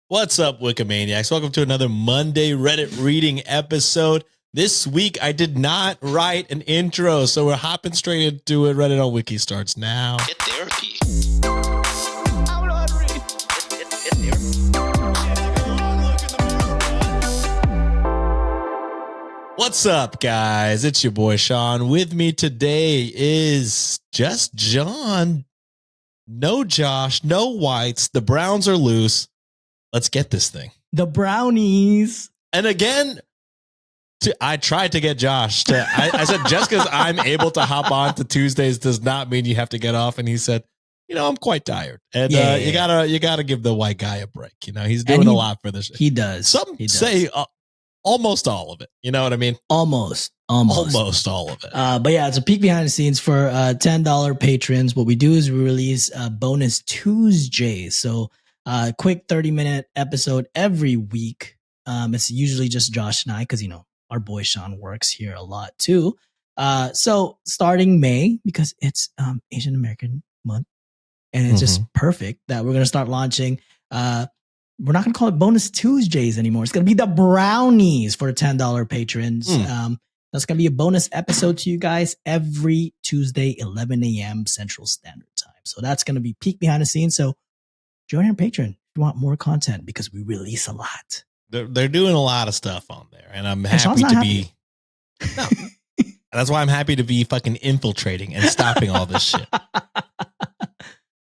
What's up, Wikimaniacs? Welcome to another Monday Reddit reading episode. This week, I did not write an intro, so we're hopping straight into it. Reddit on Wiki starts now. Get therapy. I'm not reading. Get therapy. What's up, guys? It's your boy Sean. With me today is just John. No Josh, no Whites. The Browns are loose. Let's get this thing. The brownies. And again, I tried to get Josh to. I said just because I'm able to hop on to Tuesdays does not mean you have to get off. And he said, I'm quite tired, and you gotta give the white guy a break. He's doing a lot for this. He does. Some say almost all of it. You know what I mean? Almost all of it. But yeah, it's a peek behind the scenes for $10 patrons. What we do is we release bonus Tuesdays. So quick 30-minute episode every week. It's usually just Josh and I because, our boy Sean works here a lot too. So starting May, because it's Asian American month, and it's just perfect that we're going to start launching. We're not going to call it bonus Tuesdays anymore. It's going to be the brownies for $10 patrons. That's going to be a bonus episode to you guys every Tuesday, 11 a.m. Central Standard Time. So that's going to be peek behind the scenes. So join our Patreon if you want more content because we release a lot. They're doing a lot of stuff on there, and I'm happy to be. No, that's why I'm happy to be fucking infiltrating and stopping all this shit.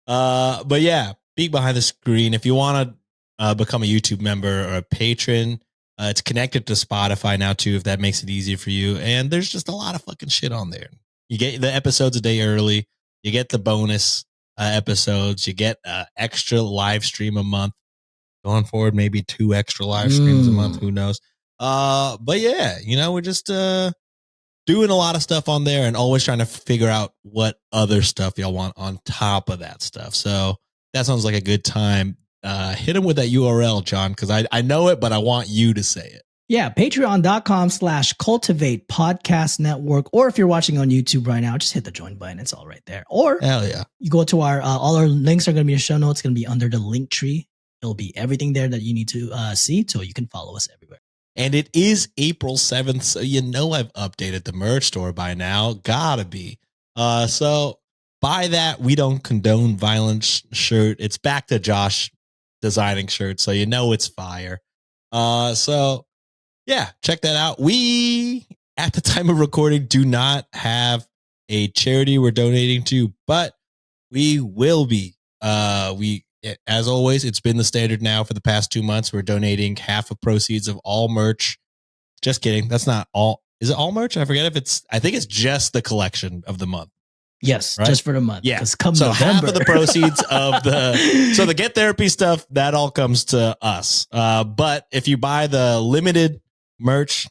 But yeah, peek behind the screen. If you want to become a YouTube member or a patron, it's connected to Spotify now too, if that makes it easier for you. And there's just a lot of fucking shit on there. You get the episodes a day early. You get the bonus episodes. You get extra live stream a month. Going forward, maybe 2 extra live streams a month. Who knows? But yeah, we're just doing a lot of stuff on there and always trying to figure out what other stuff y'all want on top of that stuff. So that sounds like a good time. Hit him with that URL, John, because I know it, but I want you to say it. Yeah, patreon.com/cultivate podcast network. Or if you're watching on YouTube right now, just hit the join button. It's all right there. Or hell yeah, you go to our, all our links are going to be in the show notes. It's going to be under the link tree. It'll be everything there that you need to see, so you can follow us everywhere. And it is April 7th, so I've updated the merch store by now. Gotta be. So buy that We Don't Condone Violence shirt. It's back to Josh designing shirts, so it's fire. So yeah, check that out. We, at the time of recording, do not have a charity we're donating to, but we will be. As always, it's been the standard now for the past 2 months. We're donating half of proceeds of all merch. Just kidding. That's not all. Is it all merch? I forget I think it's just the collection of the month. Yes, right? Just for the month. Yeah. So November, half of the proceeds of the Get Therapy stuff, that all comes to us. But if you buy the limited merch,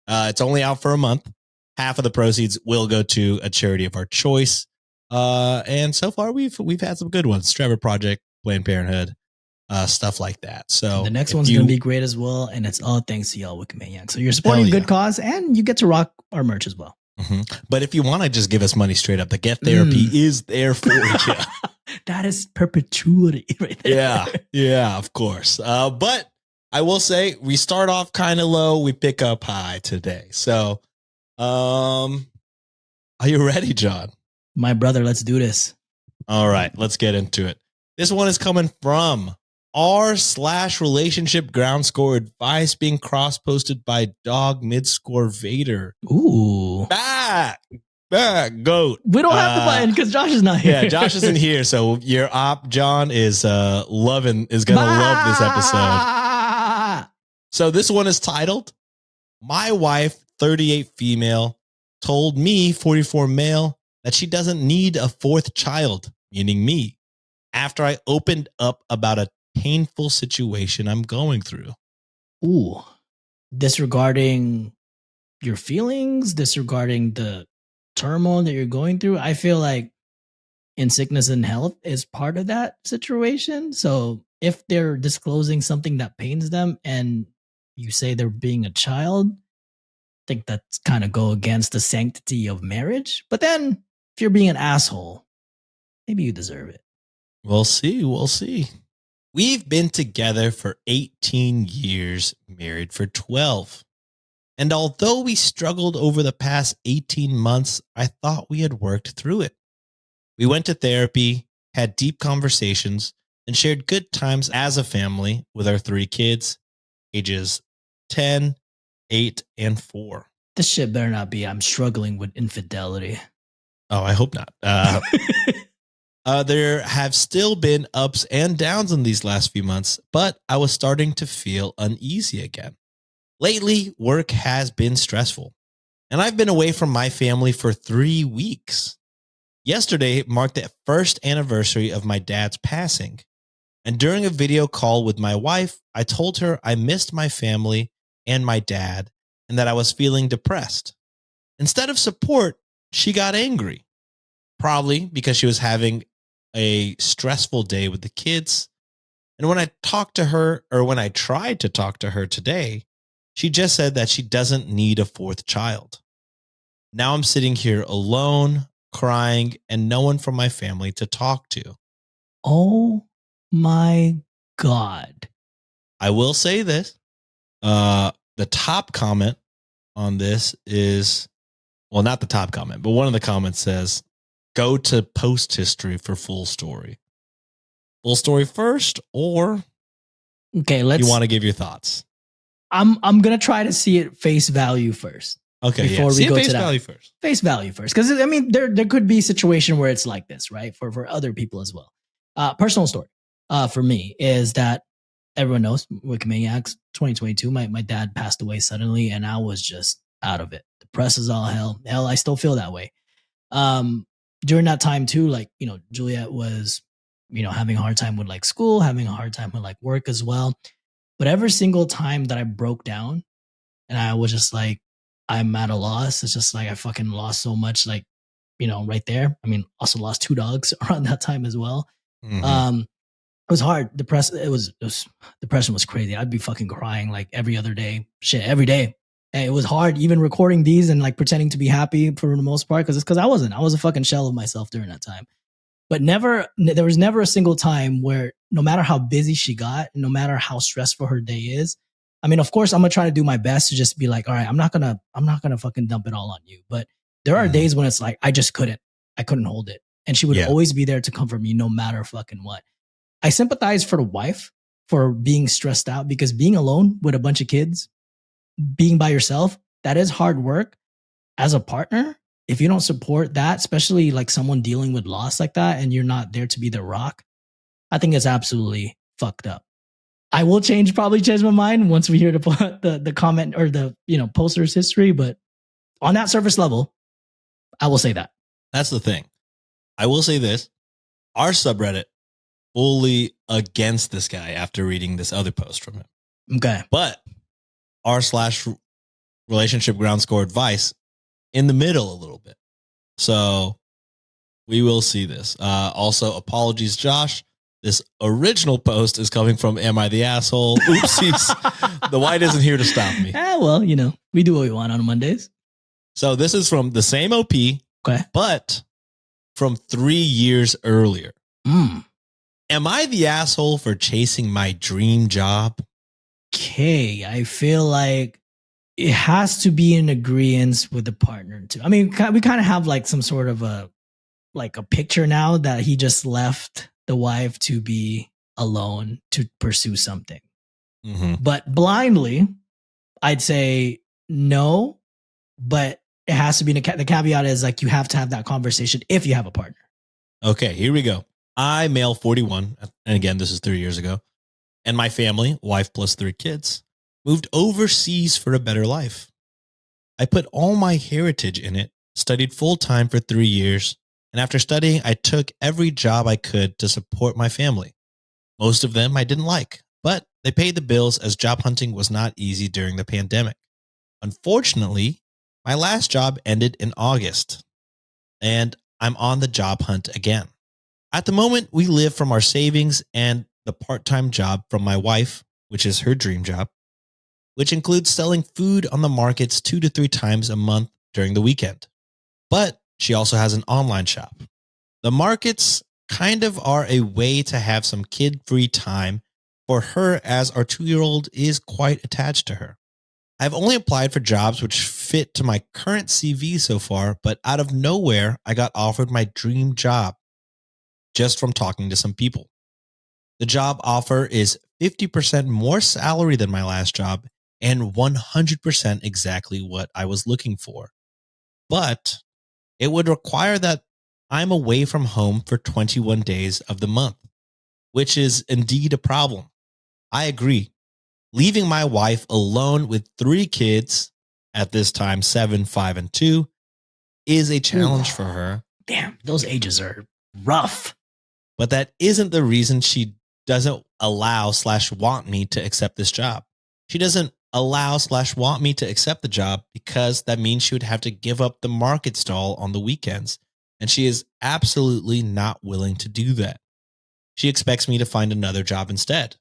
it's only out for a month. Half of the proceeds will go to a charity of our choice. And so far we've had some good ones. Trevor Project, Planned Parenthood, stuff like that. So and the next one's going to be great as well. And it's all thanks to y'all, Wikimaniacs. So you're supporting a good cause and you get to rock our merch as well. But if you want to just give us money straight up, the Get Therapy is there for you. That is perpetuity right there. Yeah, of course. But I will say we start off kind of low. We pick up high today. So are you ready, John? My brother, let's do this. All right, let's get into it. This one is coming from r/relationship ground score advice being cross-posted by dog mid-score Vader. Ooh. Back, goat. We don't have the button because Josh is not here. Yeah, Josh isn't here. So your op, John, is gonna love this episode. So this one is titled, My Wife, 38 female, told me, 44 male, that she doesn't need a 4th child, meaning me, after I opened up about a painful situation I'm going through. Ooh. Disregarding your feelings, disregarding the turmoil that you're going through. I feel like in sickness and health is part of that situation. So if they're disclosing something that pains them and you say they're being a child, I think that's kind of go against the sanctity of marriage. But then if you're being an asshole, maybe you deserve it. We'll see. We've been together for 18 years, married for 12. And although we struggled over the past 18 months, I thought we had worked through it. We went to therapy, had deep conversations, and shared good times as a family with our 3 kids, ages 10, 8, and 4. This shit better not be I'm struggling with infidelity. Oh, I hope not. There have still been ups and downs in these last few months, but I was starting to feel uneasy again. Lately, work has been stressful, and I've been away from my family for 3 weeks. Yesterday marked the first anniversary of my dad's passing, and during a video call with my wife, I told her I missed my family and my dad and that I was feeling depressed. Instead of support, she got angry, probably because she was having a stressful day with the kids. And when I talked to her, or when I tried to talk to her today, she just said that she doesn't need a 4th child. Now I'm sitting here alone, crying, and no one from my family to talk to. Oh my God. I will say this. The top comment on this is, well, not the top comment, but one of the comments says, go to post history for full story. Full story first, or Okay, you want to give your thoughts? I'm gonna try to see it face value first. Okay, Before we see go face to that. value first. Face value first, because I mean there could be a situation where it's like this, right? For other people as well. Personal story for me is that everyone knows Wikimaniacs 2022. My dad passed away suddenly, and I was just out of it. Depressed as all hell. Hell, I still feel that way. During that time too, like Juliet was having a hard time with like school, having a hard time with like work as well. But every single time that I broke down and I was just like, I'm at a loss. It's just like I fucking lost so much, like, right there. I mean, also lost 2 dogs around that time as well. Mm-hmm. It was hard. Depression was crazy. I'd be fucking crying like every other day, shit, every day. And it was hard even recording these and like pretending to be happy for the most part because I wasn't. I was a fucking shell of myself during that time. But there was never a single time where no matter how busy she got, no matter how stressful her day is, I mean, of course, I'm gonna try to do my best to just be like, all right, I'm not gonna fucking dump it all on you. But there are days when it's like I couldn't hold it, and she would always be there to comfort me no matter fucking what. I sympathize for the wife for being stressed out because being alone with a bunch of kids, being by yourself, that is hard work. As a partner, if you don't support that, especially like someone dealing with loss like that, and you're not there to be the rock, I think it's absolutely fucked up. I will probably change my mind once we hear the comment or the poster's history, but on that surface level, I will say that. That's the thing. I will say this: our subreddit fully against this guy after reading this other post from him. Okay, but r/relationship ground score advice in the middle a little bit. So we will see this. Also, apologies, Josh. This original post is coming from Am I the Asshole? Oopsies. The white isn't here to stop me. Well, we do what we want on Mondays. So this is from the same OP, okay, but from 3 years earlier. Am I the asshole for chasing my dream job? Okay, I feel like it has to be in agreement with the partner too. I mean, we kind of have like some sort of a picture now that he just left the wife to be alone to pursue something. Mm-hmm. But blindly, I'd say no, but it has to be the caveat is like you have to have that conversation if you have a partner. Okay, here we go. I, male 41, and again, this is 3 years ago, and my family, wife plus 3 kids, moved overseas for a better life. I put all my heritage in it, studied full-time for 3 years, and after studying, I took every job I could to support my family. Most of them I didn't like, but they paid the bills as job hunting was not easy during the pandemic. Unfortunately, my last job ended in August, and I'm on the job hunt again. At the moment, we live from our savings and the part-time job from my wife, which is her dream job, which includes selling food on the markets 2 to 3 times a month during the weekend. But she also has an online shop. The markets kind of are a way to have some kid-free time for her, as our 2-year-old is quite attached to her. I've only applied for jobs which fit to my current CV so far, but out of nowhere, I got offered my dream job just from talking to some people. The job offer is 50% more salary than my last job and 100% exactly what I was looking for. But it would require that I'm away from home for 21 days of the month, which is indeed a problem. I agree. Leaving my wife alone with 3 kids, at this time 7, 5, and 2, is a challenge for her. Damn, those ages are rough. But that isn't the reason she doesn't allow/want me to accept this job. She doesn't allow/want me to accept the job because that means she would have to give up the market stall on the weekends. And she is absolutely not willing to do that. She expects me to find another job instead.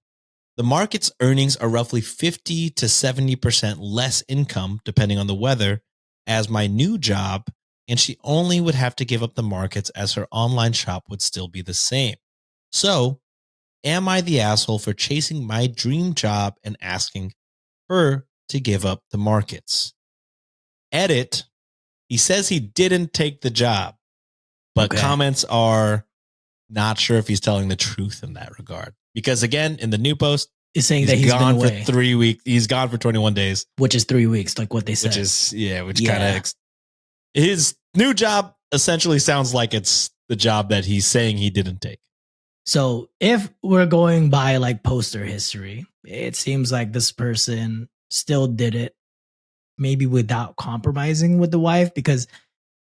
The market's earnings are roughly 50 to 70% less income, depending on the weather, as my new job, and she only would have to give up the markets as her online shop would still be the same. So, am I the asshole for chasing my dream job and asking her to give up the markets? Edit. He says he didn't take the job, but comments are not sure if he's telling the truth in that regard. Because again, in the new post, is saying that he's gone been away for 3 weeks. He's gone for 21 days, which is 3 weeks, like what they said. Which kind of his new job essentially sounds like it's the job that he's saying he didn't take. So if we're going by like poster history, it seems like this person still did it, maybe without compromising with the wife, because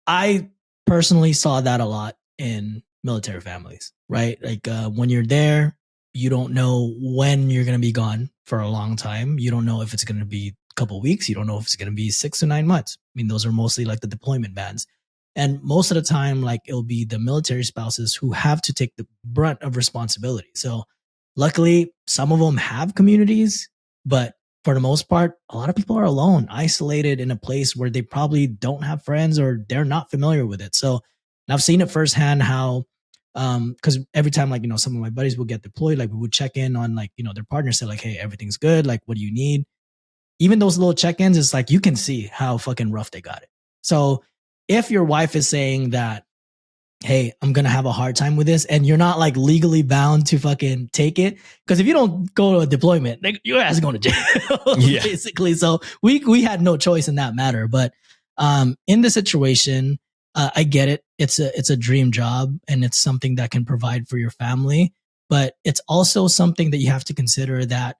I personally saw that a lot in military families, right? Like when you're there, you don't know when you're going to be gone for a long time. You don't know if it's going to be a couple of weeks. You don't know if it's going to be 6 to 9 months. I mean, those are mostly like the deployment bans. And most of the time, like it'll be the military spouses who have to take the brunt of responsibility. So luckily, some of them have communities, but for the most part, a lot of people are alone, isolated in a place where they probably don't have friends or they're not familiar with it. So I've seen it firsthand how, because every time, like, some of my buddies will get deployed, like we would check in on like, their partners, say like, hey, everything's good. Like, what do you need? Even those little check-ins, it's like, you can see how fucking rough they got it. So if your wife is saying that, hey, I'm going to have a hard time with this, and you're not like legally bound to fucking take it, because if you don't go to a deployment, like, your ass is going to jail, basically. So we had no choice in that matter. But in the situation, I get it. It's a dream job, and it's something that can provide for your family. But it's also something that you have to consider that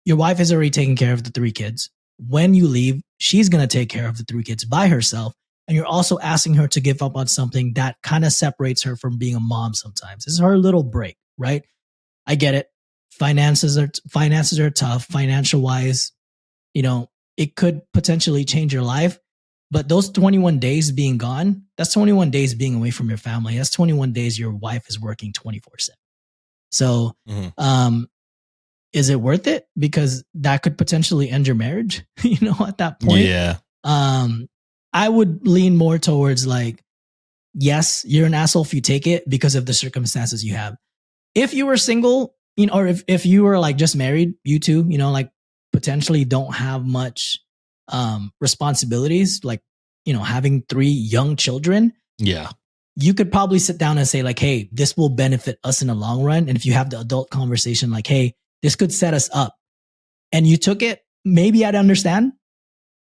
your wife is already taking care of the 3 kids. When you leave, she's going to take care of the 3 kids by herself. And you're also asking her to give up on something that kind of separates her from being a mom sometimes. This is her little break, right? I get it. Finances are tough. Financial wise, it could potentially change your life. But those 21 days being gone, that's 21 days being away from your family. That's 21 days your wife is working 24/7. So, is it worth it? Because that could potentially end your marriage, at that point. Yeah. I would lean more towards like, yes, you're an asshole if you take it because of the circumstances you have. If you were single, or if you were like just married, you two, like potentially don't have much responsibilities, like, having 3 young children. Yeah. You could probably sit down and say like, hey, this will benefit us in the long run. And if you have the adult conversation, like, hey, this could set us up, and you took it, maybe I'd understand.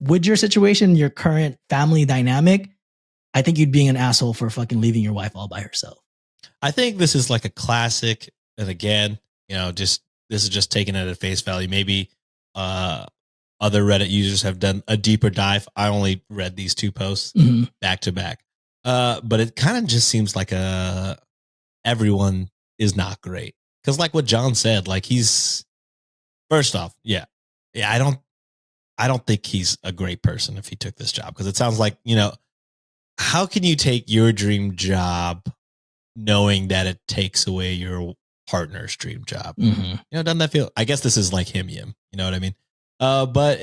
With your situation, your current family dynamic, I think you'd be an asshole for fucking leaving your wife all by herself. I think this is like a classic. And again, this is just taken at face value. Maybe other Reddit users have done a deeper dive. I only read these 2 posts back to back. But it kind of just seems like everyone is not great. Because like what John said, like he's, first off, I don't think he's a great person if he took this job, because it sounds like, how can you take your dream job knowing that it takes away your partner's dream job? Doesn't that feel, I guess this is like him, you know what I mean? But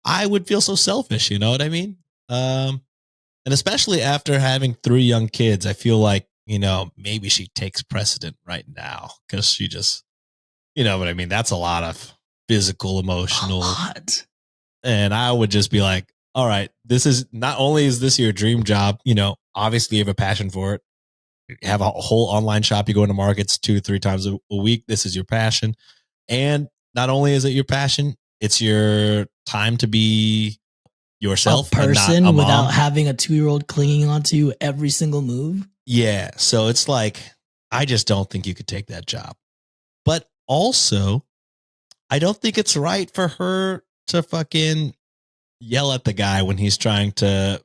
I would feel so selfish, you know what I mean? And especially after having 3 young kids, I feel like maybe she takes precedent right now because she just, you know what I mean? That's a lot of physical, emotional. And I would just be like, all right, this is not only is this your dream job, obviously you have a passion for it. You have a whole online shop. You go into markets 2-3 times a week. This is your passion. And not only is it your passion, it's your time to be yourself. A person and not a without mom. having a 2-year-old clinging onto you every single move. Yeah. So it's like, I just don't think you could take that job. But also, I don't think it's right for her to fucking yell at the guy when he's trying to,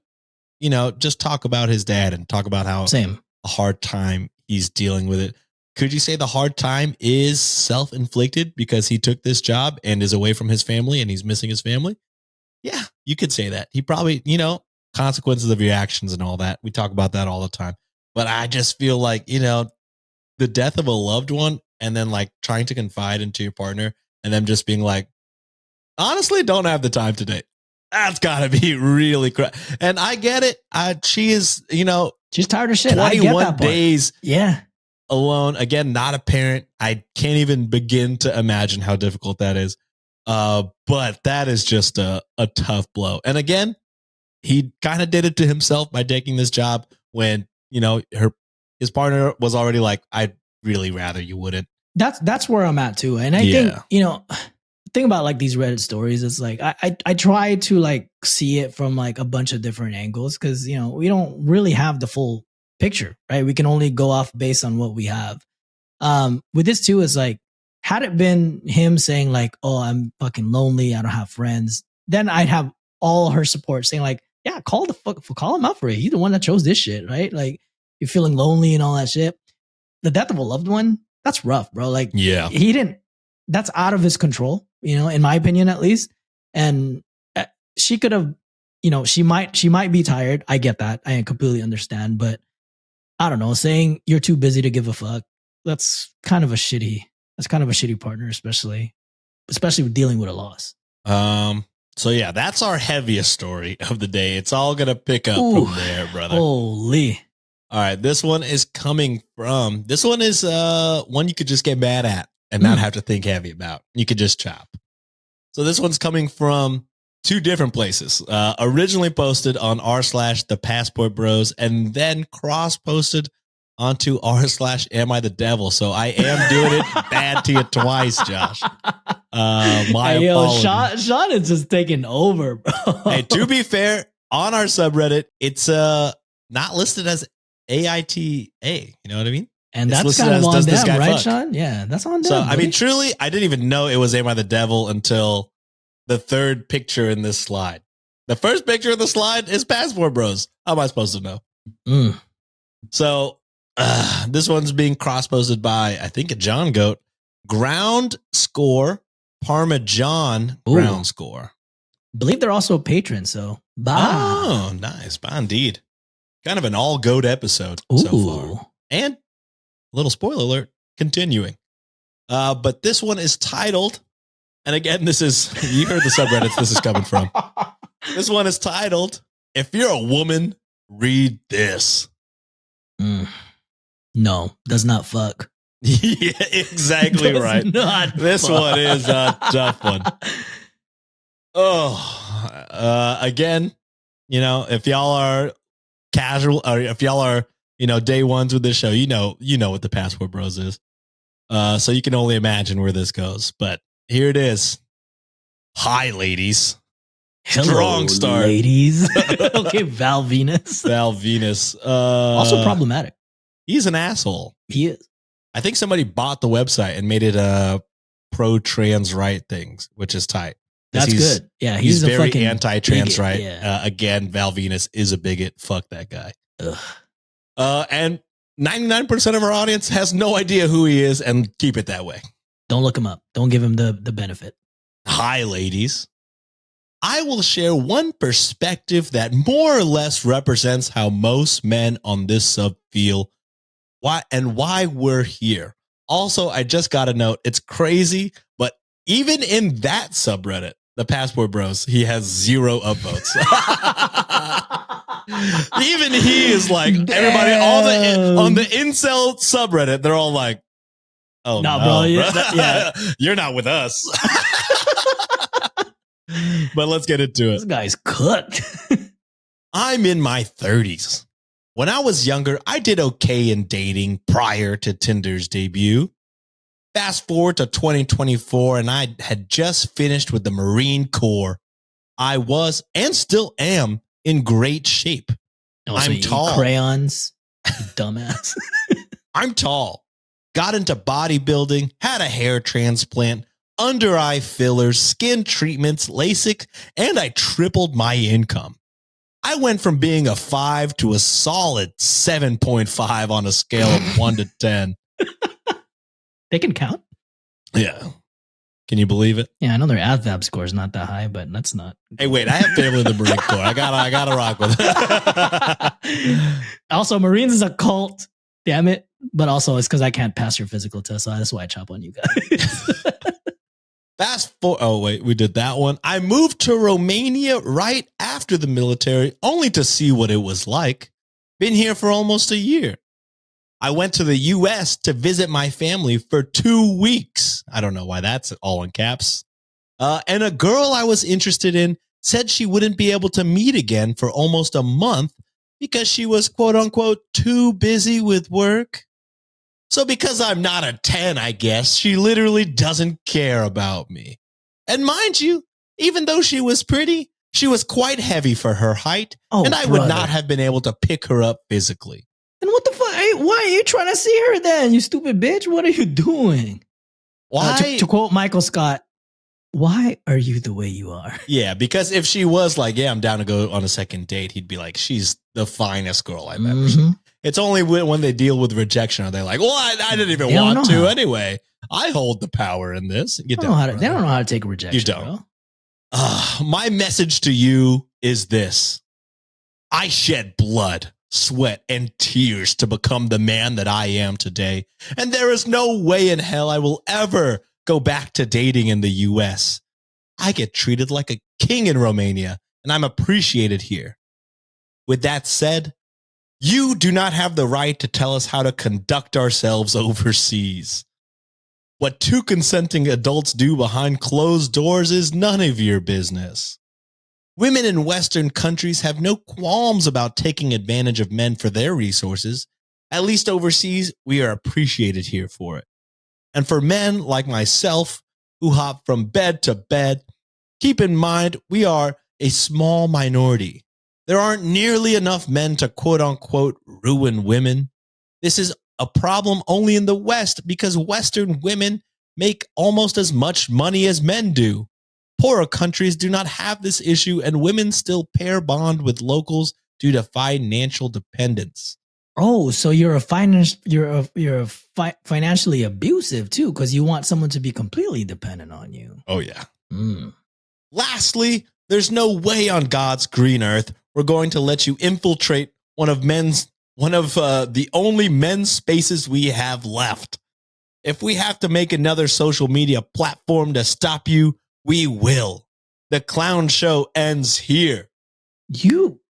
just talk about his dad and talk about how a hard time he's dealing with it. Could you say the hard time is self-inflicted because he took this job and is away from his family and he's missing his family? Yeah, you could say that. He probably, consequences of your actions and all that. We talk about that all the time. But I just feel like, the death of a loved one and then like trying to confide into your partner and them just being like, honestly, don't have the time today. That's got to be really crap. And I get it. She is, she's tired of shit. 21 days yeah, alone. Again, not a parent. I can't even begin to imagine how difficult that is. But that is just a tough blow. And again, he kind of did it to himself by taking this job when, his partner was already like, I'd really rather you wouldn't. That's where I'm at too. And I think, think about like these Reddit stories. It's like, I try to like see it from like a bunch of different angles. Cause we don't really have the full picture, right? We can only go off based on what we have. With this too, it's like, had it been him saying like, oh, I'm fucking lonely, I don't have friends, then I'd have all her support saying like, yeah, call him out for it. He's the one that chose this shit, right? Like, you're feeling lonely and all that shit. The death of a loved one, that's rough, bro. Like, yeah, that's out of his control, in my opinion, at least. And she could have, she might be tired. I get that. I completely understand. But I don't know, saying you're too busy to give a fuck, that's kind of a shitty partner, especially with dealing with a loss. So yeah, that's our heaviest story of the day. It's all going to pick up from there, brother. Holy. All right. This one is one you could just get mad at and not have to think heavy about. You could just chop. So this one's coming from 2 different places. Originally posted on r/the Passport Bros and then cross posted onto r/am I the devil. So I am doing it bad to you twice, Josh. My apologies. Sean is just taking over, bro. Hey, to be fair, on our subreddit, it's not listed as AITA. You know what I mean? And that's kind of on them, right, Sean? Yeah, that's on them. So, I mean, truly, I didn't even know it was Am I the Devil until the 3rd picture in this slide. The first picture of the slide is Passport Bros. How am I supposed to know? So, this one's being cross-posted by, I think, a John Goat. Ground score, Parmesan ground score. I believe they're also a patron, so bye. Oh, nice. Bye indeed. Kind of an all-goat episode so far. And a little spoiler alert, continuing. But this one is titled, and again, this is, you heard the subreddits this is coming from. This one is titled, If You're a Woman, Read This. No, does not fuck. Yeah, exactly right. This one is a tough one. Oh, again, if y'all are casual or if y'all are, day ones with this show, you know what the Passport Bros is. So you can only imagine where this goes. But here it is. Hi, ladies. Hello, strong start, ladies. Okay, Val Venus. Also problematic. He's an asshole. He is. I think somebody bought the website and made it a pro-trans right things, which is tight. That's good. Yeah, he's very anti-trans bigot, right. yeah. Again, Val Venus is a bigot. Fuck that guy. And 99% of our audience has no idea who he is, and keep it that way. Don't look him up. Don't give him the benefit. Hi, ladies. I will share one perspective that more or less represents how most men on this sub feel. Why we're here. Also, I just got a note. It's crazy, but even in that subreddit, the Passport Bros, he has 0 upvotes. Even he is like, everybody, on the incel subreddit, they're all like, oh, no, bro. You're not with us. But let's get into it. This guy's cooked. I'm in my 30s. When I was younger, I did okay in dating prior to Tinder's debut. Fast forward to 2024, and I had just finished with the Marine Corps. I was, and still am, in great shape. I'm tall. Crayons, you dumbass. I'm tall. Got into bodybuilding, had a hair transplant, under eye fillers, skin treatments, LASIK, and I tripled my income. I went from being a 5 to a solid 7.5 on a scale of 1 to 10. They can count? Yeah. Can you believe it? Yeah, I know their ASVAB score is not that high, but that's not. Hey, wait, I have family in the Marine Corps. I gotta rock with it. Also, Marines is a cult. Damn it. But also, it's because I can't pass your physical test, so that's why I chop on you guys. Fast forward. Oh, wait, we did that one. I moved to Romania right after the military, only to see what it was like. Been here for almost a year. I went to the U.S. to visit my family for 2 weeks. I don't know why that's all in caps. And a girl I was interested in said she wouldn't be able to meet again for almost a month because she was, quote unquote, too busy with work. So because I'm not a 10, I guess, she literally doesn't care about me. And mind you, even though she was pretty, she was quite heavy for her height, and I would not have been able to pick her up physically. And what the fuck? Why are you trying to see her then, you stupid bitch? What are you doing? Why? To quote Michael Scott, why are you the way you are? Yeah, because if she was like, yeah, I'm down to go on a second date, he'd be like, she's the finest girl I've ever seen. It's only when they deal with rejection are they like, well, I didn't even want to anyway. I hold the power in this. They don't know how to take rejection. You don't. My message to you is this. I shed blood, sweat, and tears to become the man that I am today. And there is no way in hell I will ever go back to dating in the U.S. I get treated like a king in Romania, and I'm appreciated here. With that said, you do not have the right to tell us how to conduct ourselves overseas. What two consenting adults do behind closed doors is none of your business. Women in Western countries have no qualms about taking advantage of men for their resources. At least overseas, we are appreciated here for it. And for men like myself, who hop from bed to bed, keep in mind we are a small minority. There aren't nearly enough men to quote-unquote ruin women. This is a problem only in the West because Western women make almost as much money as men do. Poorer countries do not have this issue, and women still pair bond with locals due to financial dependence. Oh, so you're financially abusive too, because you want someone to be completely dependent on you. Oh yeah. Lastly, there's no way on God's green earth we're going to let you infiltrate one of the only men's spaces we have left. If we have to make another social media platform to stop you, we will. The clown show ends here. You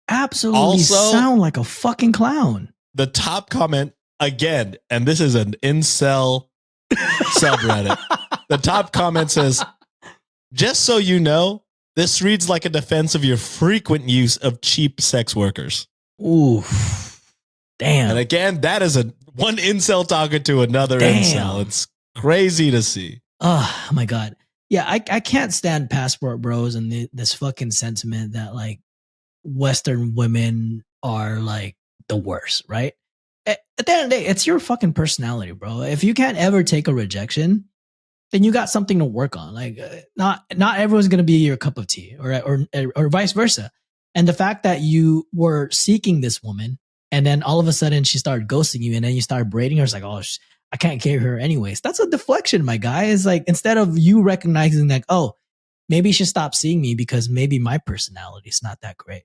absolutely sound like a fucking clown. The top comment, again, and this is an incel subreddit. The top comment says, just so you know, this reads like a defense of your frequent use of cheap sex workers. Ooh, damn. And again, that is one incel talking to another incel. It's crazy to see. Oh my God. Yeah, I can't stand passport bros and this fucking sentiment that like Western women are like the worst, right? At the end of the day, it's your fucking personality, bro. If you can't ever take a rejection, then you got something to work on. Like not everyone's going to be your cup of tea or vice versa. And the fact that you were seeking this woman and then all of a sudden she started ghosting you and then you started braiding her, it's like, oh, I can't carry her anyways. That's a deflection, my guy. It's like, instead of you recognizing like, oh, maybe she stopped seeing me because maybe my personality is not that great.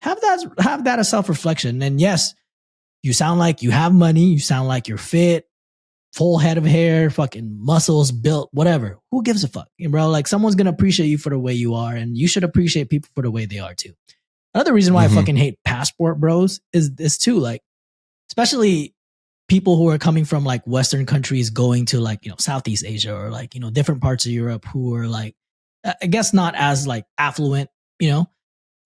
Have that as self-reflection. And yes, you sound like you have money. You sound like you're fit, full head of hair, fucking muscles built, whatever. Who gives a fuck, bro? Like someone's going to appreciate you for the way you are, and you should appreciate people for the way they are too. Another reason why Mhm. I fucking hate passport bros is this too. Like, especially people who are coming from like Western countries going to like, Southeast Asia or like, different parts of Europe who are like, I guess not as like affluent, you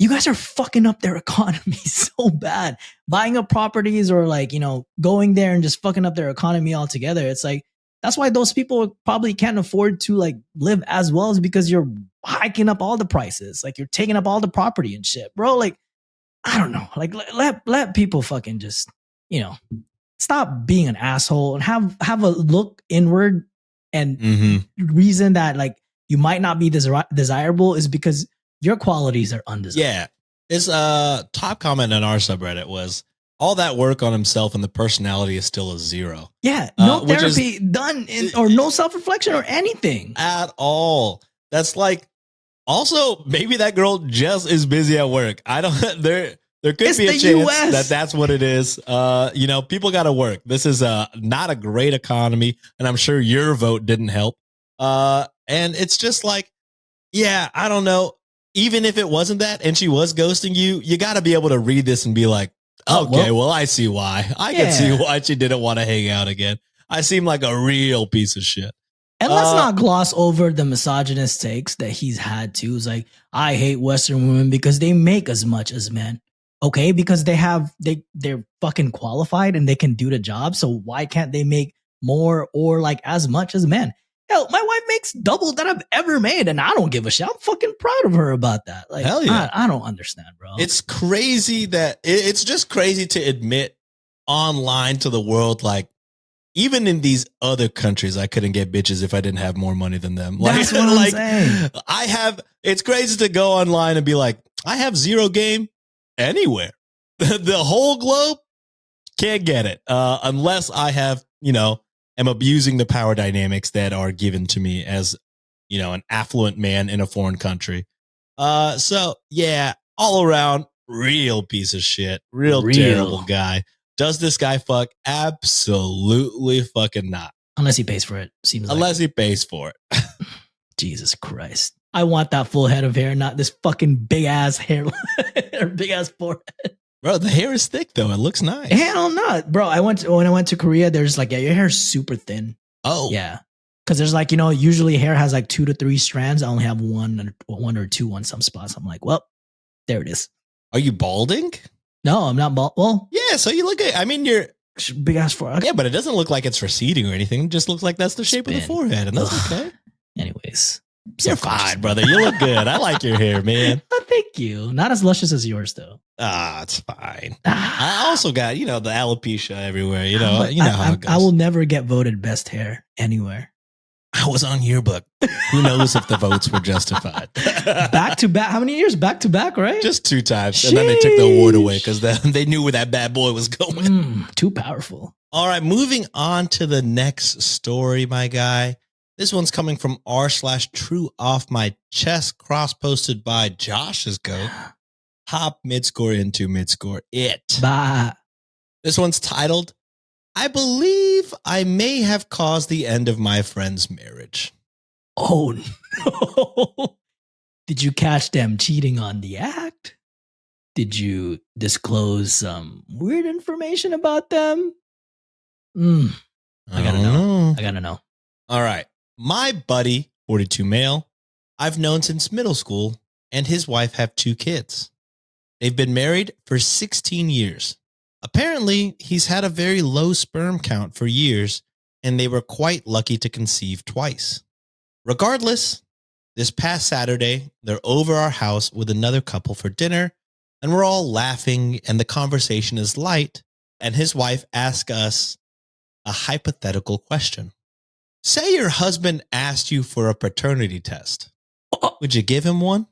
guys are fucking up their economy so bad. Buying up properties or like, going there and just fucking up their economy altogether. It's like, that's why those people probably can't afford to like live as well, is because you're hiking up all the prices. Like you're taking up all the property and shit, bro. Like, I don't know. Like let people fucking just, stop being an asshole and have a look inward, and Mhm. reason that like you might not be desirable is because your qualities are undesirable. Yeah. His top comment on our subreddit was, all that work on himself and the personality is still a 0. Yeah, no which is- therapy done or no self-reflection or anything. At all. That's like, also maybe that girl just is busy at work. I don't there could It's be a the chance US. that that's what it is. People got to work. This is not a great economy, and I'm sure your vote didn't help. And it's just like, yeah, I don't know. Even if it wasn't that and she was ghosting you, you got to be able to read this and be like, okay, well, I see why. I can see why she didn't want to hang out again. I seem like a real piece of shit. And let's not gloss over the misogynist takes that he's had too. It's like, I hate Western women because they make as much as men. Okay, because they're fucking qualified and they can do the job. So why can't they make more or like as much as men? Hell, my wife makes double that I've ever made, and I don't give a shit. I'm fucking proud of her about that. Like, hell yeah. I don't understand, bro. It's crazy that it's just crazy to admit online to the world, like, even in these other countries, I couldn't get bitches if I didn't have more money than them. Like, That's what I'm saying. It's crazy to go online and be like, I have 0 game anywhere. The whole globe can't get it unless I have, am abusing the power dynamics that are given to me as, an affluent man in a foreign country. So yeah, all around, real piece of shit, real terrible guy. Does this guy fuck? Absolutely fucking not. Unless he pays for it, seems like. Unless he pays for it. Jesus Christ. I want that full head of hair, not this fucking big ass hair or big ass forehead. Bro, the hair is thick though. It looks nice. Hell not. Bro, when I went to Korea, there's like, your hair's super thin. Oh. Yeah. Because there's like, usually hair has like 2 to 3 strands. I only have one or two on some spots. I'm like, well, there it is. Are you balding? No, I'm not bald. Well, yeah. So you look at, you're big ass forehead. Yeah, but it doesn't look like it's receding or anything. It just looks like that's the shape of the forehead, and that's okay. Anyways, you're fine, brother. You look good. I like your hair, man. Oh, thank you. Not as luscious as yours, though. It's fine. I also got, the alopecia everywhere. You know how it goes. I will never get voted best hair anywhere. I was on yearbook. Who knows if the votes were justified? Back to back. How many years? Back to back, right? Just 2 times. Sheesh. And then they took the award away because they knew where that bad boy was going. Too powerful. All right. Moving on to the next story, my guy. This one's coming from r/true off my chest, cross-posted by Josh's goat. Hop midscore into midscore it. Bah. This one's titled, I believe I may have caused the end of my friend's marriage. Oh, no. Did you catch them cheating on the act? Did you disclose some weird information about them? I gotta know. I gotta know. All right. My buddy, 42 male, I've known since middle school, and his wife have 2 kids. They've been married for 16 years. Apparently, he's had a very low sperm count for years, and they were quite lucky to conceive twice. Regardless, this past Saturday, they're over our house with another couple for dinner, and we're all laughing, and the conversation is light, and his wife asks us a hypothetical question. Say your husband asked you for a paternity test. Would you give him one?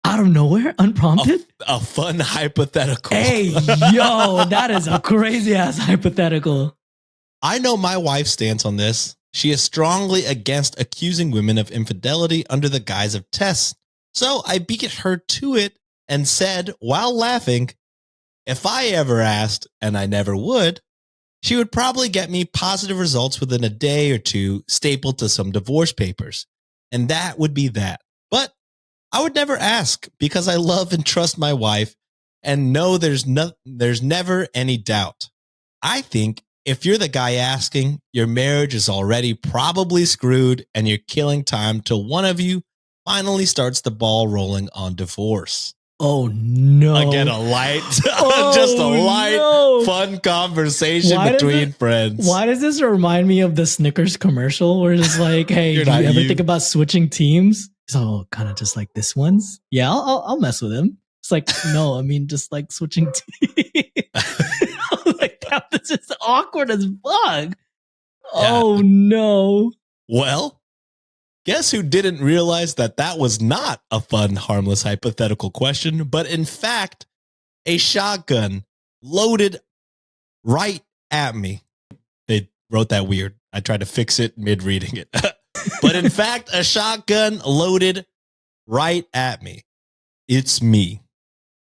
Out of nowhere, unprompted? A fun hypothetical. Hey, yo, that is a crazy ass hypothetical. I know my wife's stance on this. She is strongly against accusing women of infidelity under the guise of tests. So I beat her to it and said, while laughing, if I ever asked, and I never would, she would probably get me positive results within a day or 2 stapled to some divorce papers. And that would be that. But I would never ask because I love and trust my wife And no, there's never any doubt. I think if you're the guy asking, your marriage is already probably screwed and you're killing time till one of you finally starts the ball rolling on divorce. Oh no. Again, just a light, no. fun conversation between friends. Why does this remind me of the Snickers commercial where it's like, hey, do you ever think about switching teams? So kind of just like this one's. Yeah, I'll mess with him. It's like, no, I mean, just like switching teams. Like, this is awkward as fuck. Oh no. Well, guess who didn't realize that was not a fun, harmless, hypothetical question, but in fact, a shotgun loaded right at me. They wrote that weird. I tried to fix it mid-reading it. But in fact, a shotgun loaded right at me. It's me.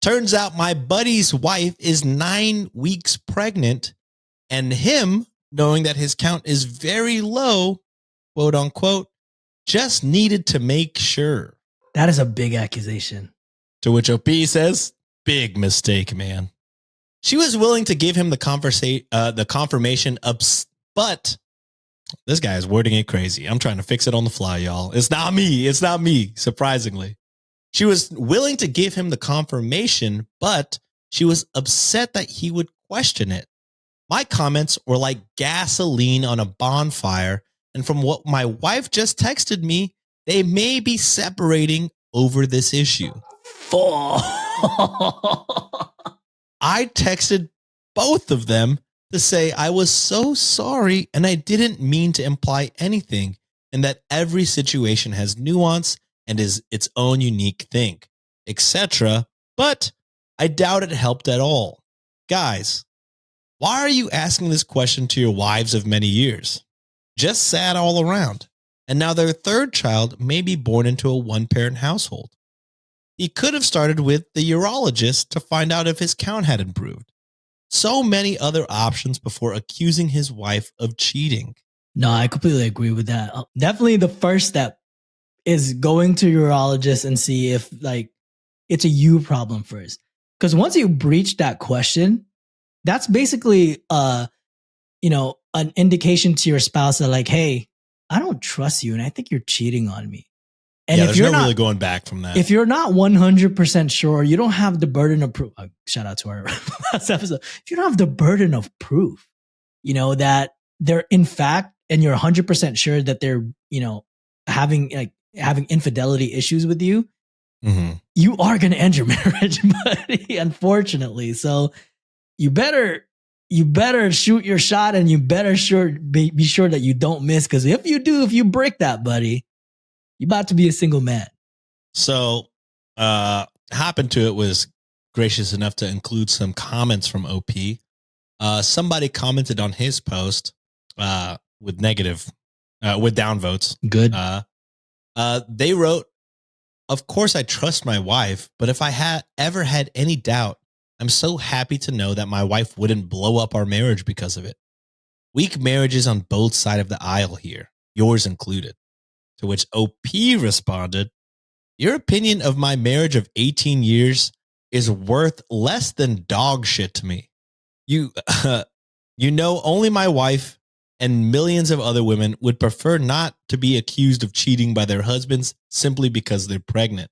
Turns out my buddy's wife is 9 weeks pregnant, and him, knowing that his count is very low, quote unquote, just needed to make sure. That is a big accusation. To which OP says, big mistake, man. She was willing to give him the confirmation, but this guy is wording it crazy. I'm trying to fix it on the fly, y'all. It's not me, surprisingly. She was willing to give him the confirmation, but she was upset that he would question it. My comments were like gasoline on a bonfire, and from what my wife just texted me, they may be separating over this issue. I texted both of them to say I was so sorry and I didn't mean to imply anything, and that every situation has nuance and is its own unique thing, etc. But I doubt it helped at all. Guys, why are you asking this question to your wives of many years? Just sad all around. And now their third child may be born into a one-parent household. He could have started with the urologist to find out if his count had improved. So many other options before accusing his wife of cheating. No, I completely agree with that. Definitely the first step is going to your urologist and see if like it's a you problem first. Because once you breach that question, that's basically an indication to your spouse that like, hey, I don't trust you and I think you're cheating on me. And yeah, if there's you're no not really going back from that. If you're not 100% sure, you don't have the burden of proof. Shout out to our last episode. If you don't have the burden of proof, that they're in fact, and you're 100% sure that they're, having infidelity issues with you, you are going to end your marriage, buddy, unfortunately. So you better shoot your shot, and you better be sure that you don't miss. Because if you break that, buddy, you're about to be a single man. So Hop Into It was gracious enough to include some comments from OP. Somebody commented on his post with downvotes. Good. They wrote, of course I trust my wife, but if I had ever had any doubt, I'm so happy to know that my wife wouldn't blow up our marriage because of it. Weak marriages on both sides of the aisle here, yours included. To which OP responded, your opinion of my marriage of 18 years is worth less than dog shit to me. Only my wife and millions of other women would prefer not to be accused of cheating by their husbands simply because they're pregnant.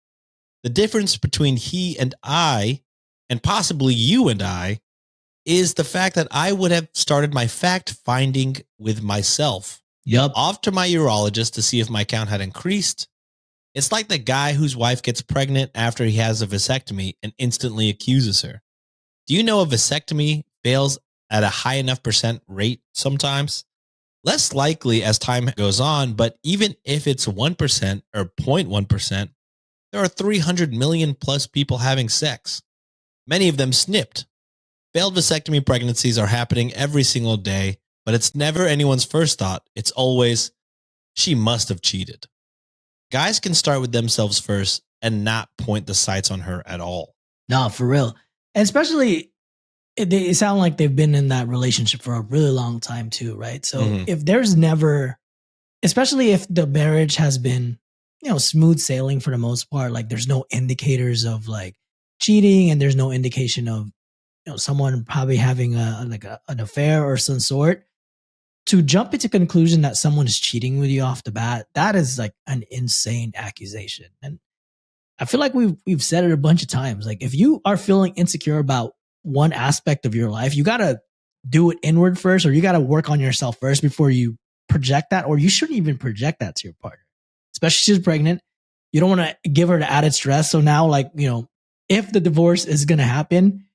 The difference between he and I, and possibly you and I, is the fact that I would have started my fact finding with myself. Yep. Off to my urologist to see if my count had increased. It's like the guy whose wife gets pregnant after he has a vasectomy and instantly accuses her. Do you know a vasectomy fails at a high enough % rate sometimes? Less likely as time goes on, but even if it's 1% or 0.1%, there are 300 million plus people having sex. Many of them snipped. Failed vasectomy pregnancies are happening every single day, but it's never anyone's first thought. It's always, she must have cheated. Guys can start with themselves first and not point the sights on her at all. No, for real. And especially, they sound like they've been in that relationship for a really long time too, right? So if there's never, especially if the marriage has been, smooth sailing for the most part, like there's no indicators of like, cheating and there's no indication of someone probably having an affair or some sort, to jump into conclusion that someone is cheating with you off the bat, that is like an insane accusation. And I feel like we've said it a bunch of times. Like if you are feeling insecure about one aspect of your life, you gotta do it inward first, or you gotta work on yourself first before you project that, or you shouldn't even project that to your partner. Especially if she's pregnant. You don't want to give her the added stress. So now, like, if the divorce is gonna happen,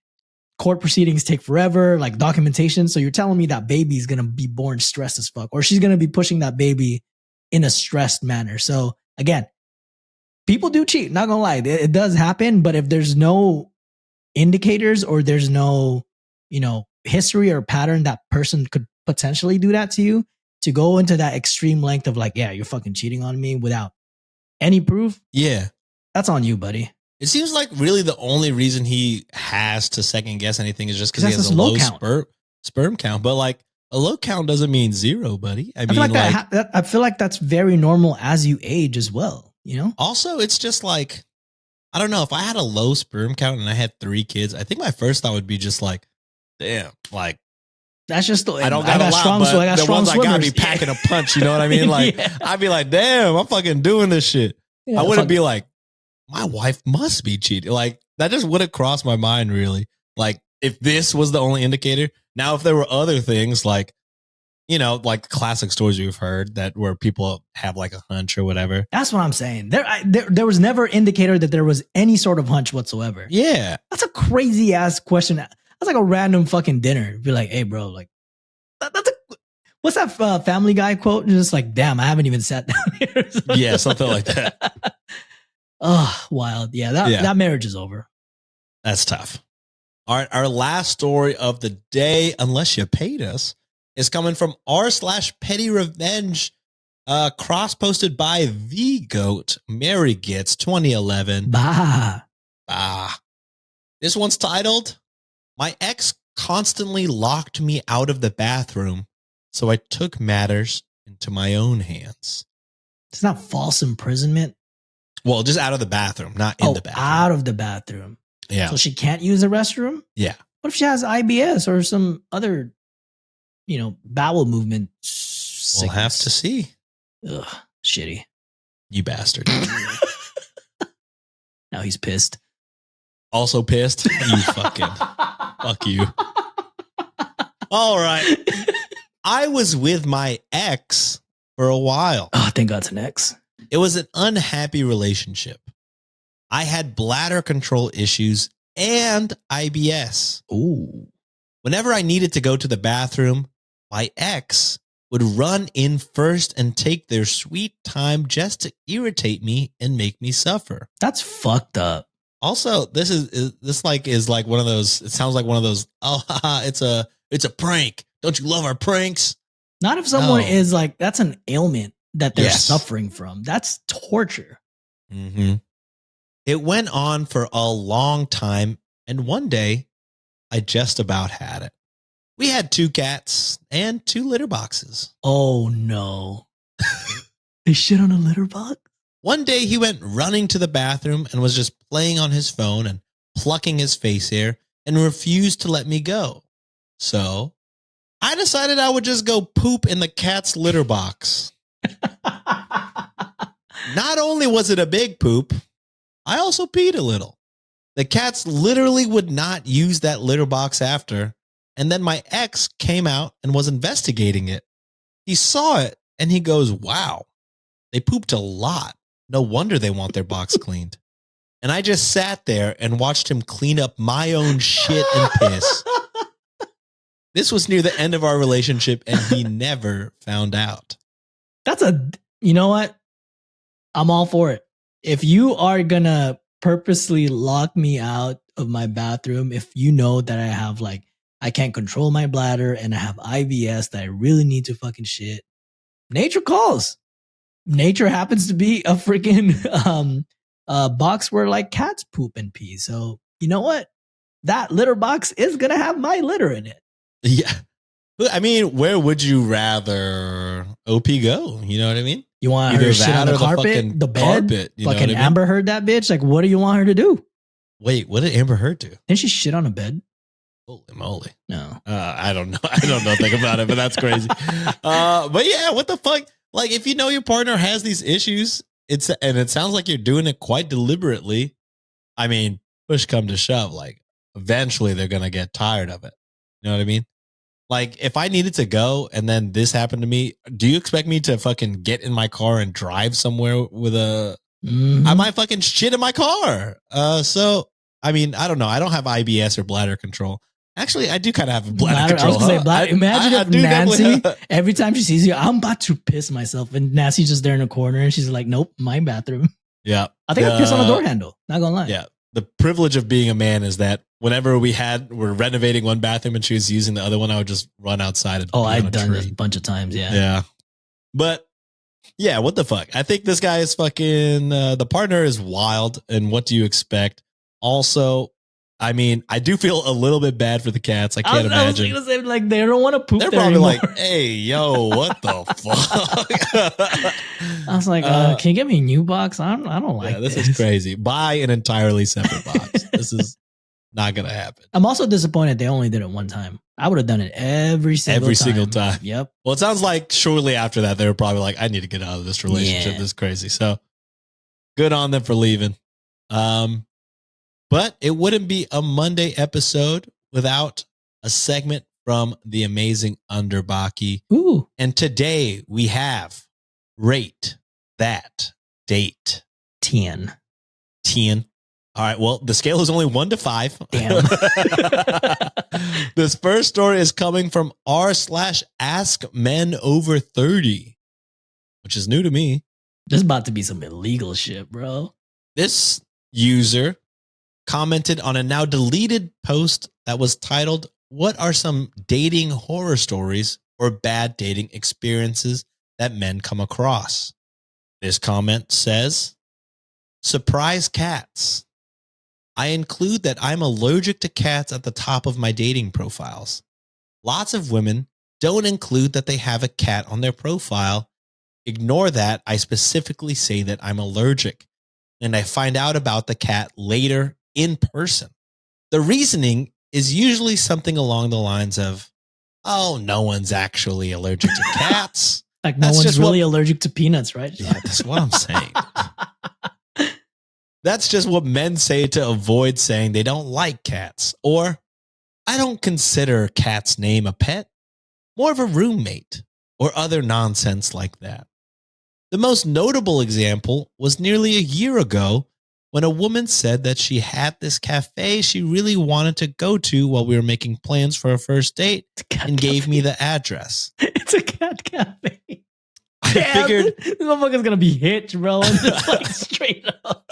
court proceedings take forever, like documentation. So you're telling me that baby's gonna be born stressed as fuck, or she's gonna be pushing that baby in a stressed manner. So again, people do cheat, not gonna lie. It does happen, but if there's no indicators or there's no, history or pattern that person could potentially do that to you, to go into that extreme length of like, yeah, you're fucking cheating on me without any proof. Yeah. That's on you, buddy. It seems like really the only reason he has to second guess anything is just because he has a low low count. sperm count. But like a low count doesn't mean zero, buddy. I mean, I feel like that's very normal as you age as well. Also, it's just like, I don't know, if I had a low sperm count and I had 3 kids, I think my first thought would be just like, damn, like, that's just I don't got a lot, strong, but so I got the ones swimmers. I gotta be packing a punch. You know what I mean? Like, I'd be like, damn, I'm fucking doing this shit. Yeah, I wouldn't be like, my wife must be cheating. Like, that just wouldn't cross my mind, really. Like, if this was the only indicator. Now, if there were other things like, like classic stories you've heard that where people have like a hunch or whatever. That's what I'm saying. There was never indicator that there was any sort of hunch whatsoever. Yeah. That's a crazy ass question. That's like a random fucking dinner. Be like, hey, bro, like, what's that Family Guy quote? Just like, damn, I haven't even sat down here. Yeah, something like that. Oh, wild. Yeah, that marriage is over. That's tough. All right, our last story of the day, unless you paid us, is coming from r/petty revenge, cross-posted by the GOAT, Mary Gets 2011. Bah. This one's titled, "My ex constantly locked me out of the bathroom, so I took matters into my own hands." It's not false imprisonment. Well, just out of the bathroom, not in the bathroom. Out of the bathroom. Yeah. So she can't use the restroom? Yeah. What if she has IBS or some other, bowel movement sickness? We'll have to see. Ugh, shitty. You bastard. Now he's pissed. Also pissed? You fucking... Fuck you. All right. I was with my ex for a while. Oh, thank God it's an ex. It was an unhappy relationship. I had bladder control issues and IBS. Ooh. Whenever I needed to go to the bathroom, my ex would run in first and take their sweet time just to irritate me and make me suffer. That's fucked up. Also, this is like one of those, it sounds like one of those, oh, haha, it's a prank. Don't you love our pranks? Not if someone is like, that's an ailment that they're suffering from. That's torture. Mm-hmm. It went on for a long time, and one day, I just about had it. We had 2 cats and 2 litter boxes. Oh, no. They shit on a litter box? One day, he went running to the bathroom and was just playing on his phone and plucking his face hair and refused to let me go. So, I decided I would just go poop in the cat's litter box. Not only was it a big poop, I also peed a little. The cats literally would not use that litter box after, and then my ex came out and was investigating it. He saw it, and he goes, wow, they pooped a lot. No wonder they want their box cleaned. And I just sat there and watched him clean up my own shit and piss. This was near the end of our relationship, and he never found out. You know what? I'm all for it. If you are going to purposely lock me out of my bathroom, if you know that I can't control my bladder and I have IBS that I really need to fucking shit, nature calls. Nature happens to be a freaking box where like cats poop and pee. So you know what? That litter box is going to have my litter in it. Yeah. I mean, where would you rather OP go? You know what I mean? You want her to shit on the carpet, the bed? Carpet, fucking Amber Heard that bitch. Like, what do you want her to do? Wait, what did Amber Heard do? Didn't she shit on a bed? Holy moly. No. I don't know. I don't know anything about it, but that's crazy. But yeah, what the fuck? Like, if you know your partner has these issues, and it sounds like you're doing it quite deliberately. I mean, push come to shove, like eventually they're gonna get tired of it. You know what I mean? Like, if I needed to go and then this happened to me, do you expect me to fucking get in my car and drive somewhere with a? Mhm. I might fucking shit in my car. So I mean, I don't know. I don't have IBS or bladder control. Actually, I do kind of have bladder control. I was gonna say bladder. Imagine if do Nancy, definitely- every time she sees you, I'm about to piss myself, and Nancy's just there in a corner, and she's like, "Nope, my bathroom." Yeah, I think I pissed on the door handle. Not gonna lie. Yeah, the privilege of being a man is that whenever we're renovating one bathroom and she was using the other one, I would just run outside and Oh, be on I've a done tree. this a bunch of times. Yeah. Yeah, but yeah, what the fuck? I think this guy is fucking. The partner is wild, and what do you expect? Also, I mean, I do feel a little bit bad for the cats. I can't imagine. I was gonna say, like, they don't want to poop They're there probably anymore. like, "Hey, yo, what the fuck?" I was like, can you get me a new box? I don't like this is crazy. Buy an entirely separate box. This is not gonna happen. I'm also disappointed they only did it one time. I would have done it every single time. Yep. Well, it sounds like shortly after that, they were probably like, I need to get out of this relationship. Yeah. This is crazy. So good on them for leaving. But it wouldn't be a Monday episode without a segment from the amazing Underbaki. Ooh. And today we have Rate That Date. 10. 10. All right. Well, the scale is only 1 to 5. Damn. This first story is coming from r/Ask Men Over 30, which is new to me. This is about to be some illegal shit, bro. This user commented on a now deleted post that was titled, "What are some dating horror stories or bad dating experiences that men come across?" This comment says, "Surprise cats. I include that I'm allergic to cats at the top of my dating profiles. Lots of women don't include that they have a cat on their profile. Ignore that. I specifically say that I'm allergic, and I find out about the cat later in person. The reasoning is usually something along the lines of, oh, no one's actually allergic to cats." Like, no one's really allergic to peanuts, right? Yeah, that's what I'm saying. That's just what men say to avoid saying they don't like cats. Or, I don't consider cat's name a pet, more of a roommate, or other nonsense like that. The most notable example was nearly a year ago when a woman said that she had this cafe she really wanted to go to while we were making plans for a first date and gave me the address. It's a cat cafe. I figured this motherfucker's gonna be hitched, bro. And just like straight up.